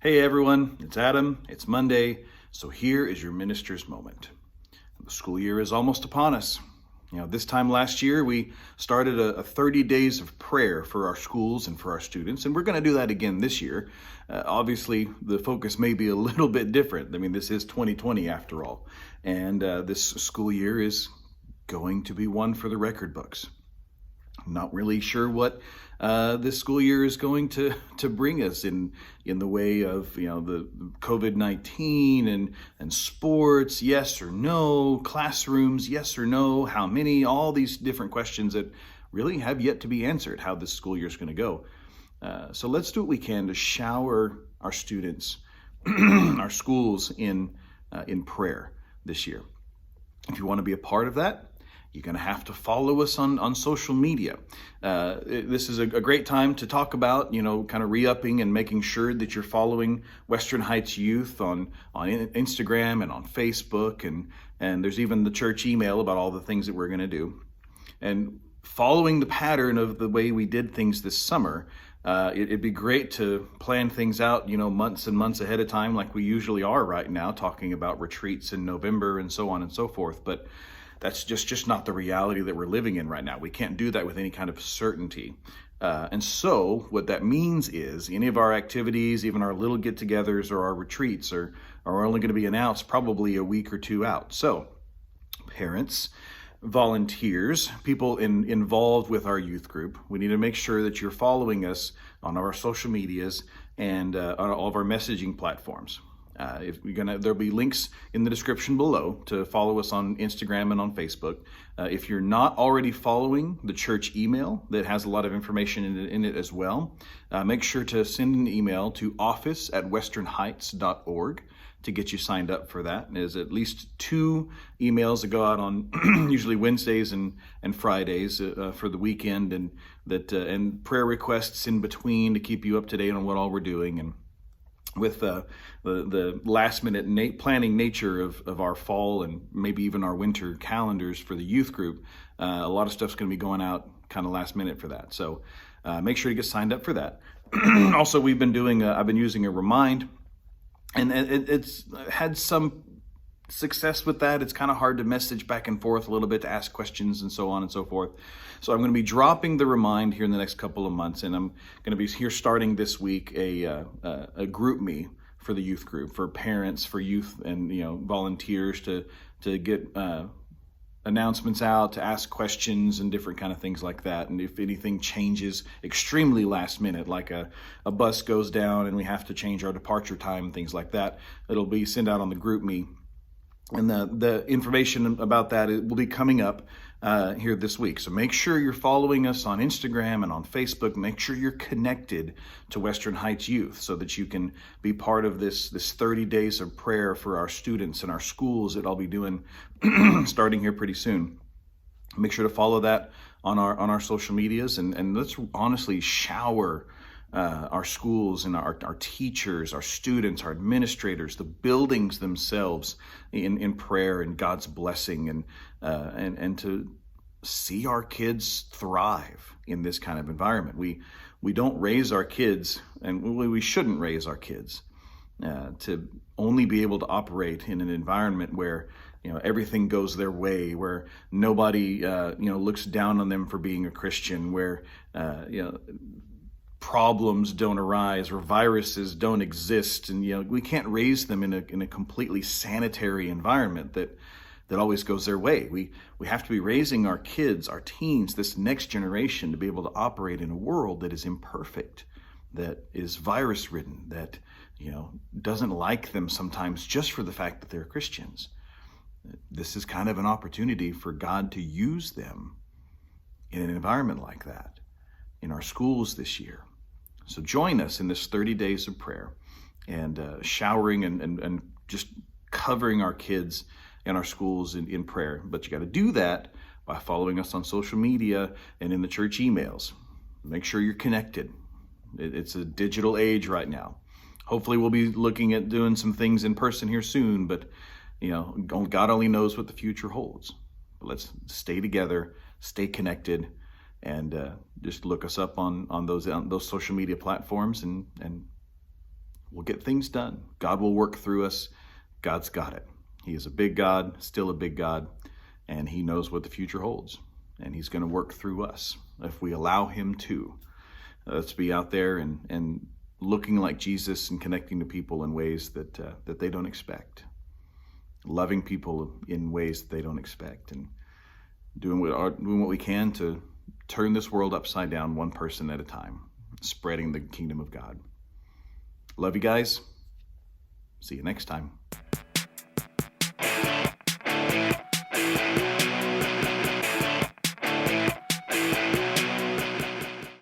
Hey everyone, it's Adam. It's Monday, so here is your minister's moment. The school year is almost upon us. This time last year we started a 30 days of prayer for our schools and for our students, and we're going to do that again this year. Obviously, the focus may be a little bit different. I mean, this is 2020 after all, and this school year is going to be one for the record books. I'm not really sure what this school year is going to bring us in the way of the COVID-19 and sports, yes or no, classrooms, yes or no, how many, all these different questions that really have yet to be answered. How this school year is going to go. So let's do what we can to shower our students, our schools in prayer this year. If you want to be a part of that, you're going to have to follow us on social media. This is a great time to talk about, kind of re-upping and making sure that you're following Western Heights Youth on Instagram and on Facebook. And there's even the church email about all the things that we're going to do. And following the pattern of the way we did things this summer, it'd be great to plan things out, months and months ahead of time, like we usually are right now, talking about retreats in November and so on and so forth. But that's just not the reality that we're living in right now. We can't do that with any kind of certainty. And so what that means is any of our activities, even our little get-togethers or our retreats are only going to be announced probably a week or two out. So parents, volunteers, people involved with our youth group, we need to make sure that you're following us on our social medias and on all of our messaging platforms. There'll be links in the description below to follow us on Instagram and on Facebook. If you're not already following the church email that has a lot of information in it as well, make sure to send an email to office@westernheights.org to get you signed up for that. There's at least 2 emails that go out on usually Wednesdays and Fridays for the weekend, and prayer requests in between to keep you up to date on what all we're doing. And with the last minute planning nature of our fall and maybe even our winter calendars for the youth group, a lot of stuff's going to be going out kind of last minute for that. So make sure you get signed up for that. Also, I've been using a Remind, and it's had some success with that. It's kind of hard to message back and forth a little bit, to ask questions and so on and so forth. So I'm going to be dropping the Remind here in the next couple of months, and I'm going to be here starting this week a group me for the youth group, for parents, for youth, and volunteers to get announcements out, to ask questions and different kind of things like that. And if anything changes extremely last minute, like a bus goes down and we have to change our departure time, things like that, it'll be sent out on the group me. And the information about that will be coming up here this week. So make sure you're following us on Instagram and on Facebook. Make sure you're connected to Western Heights Youth so that you can be part of this 30 days of prayer for our students and our schools that I'll be doing starting here pretty soon. Make sure to follow that on our social medias, and let's honestly shower our schools and our teachers, our students, our administrators, the buildings themselves in prayer and God's blessing, and to see our kids thrive in this kind of environment. We don't raise our kids, and we shouldn't raise our kids to only be able to operate in an environment where everything goes their way, where nobody looks down on them for being a Christian, where problems don't arise or viruses don't exist, and we can't raise them in a completely sanitary environment that always goes their way. We have to be raising our kids, our teens, this next generation, to be able to operate in a world that is imperfect, that is virus ridden, that doesn't like them sometimes just for the fact that they're Christians. This is kind of an opportunity for God to use them in an environment like that in our schools this year. So join us in this 30 days of prayer and showering and just covering our kids and our schools in prayer. But you got to do that by following us on social media and in the church emails. Make sure you're connected. It's a digital age right now. Hopefully we'll be looking at doing some things in person here soon, but God only knows what the future holds. But let's stay together, stay connected, and just look us up on those social media platforms, and we'll get things done. God will work through us. God's got it. He is a big God, still a big God, and he knows what the future holds. And he's going to work through us if we allow him to. Let's be out there and looking like Jesus and connecting to people in ways that they don't expect. Loving people in ways that they don't expect, and doing what we can to turn this world upside down one person at a time, spreading the kingdom of God. Love you guys. See you next time.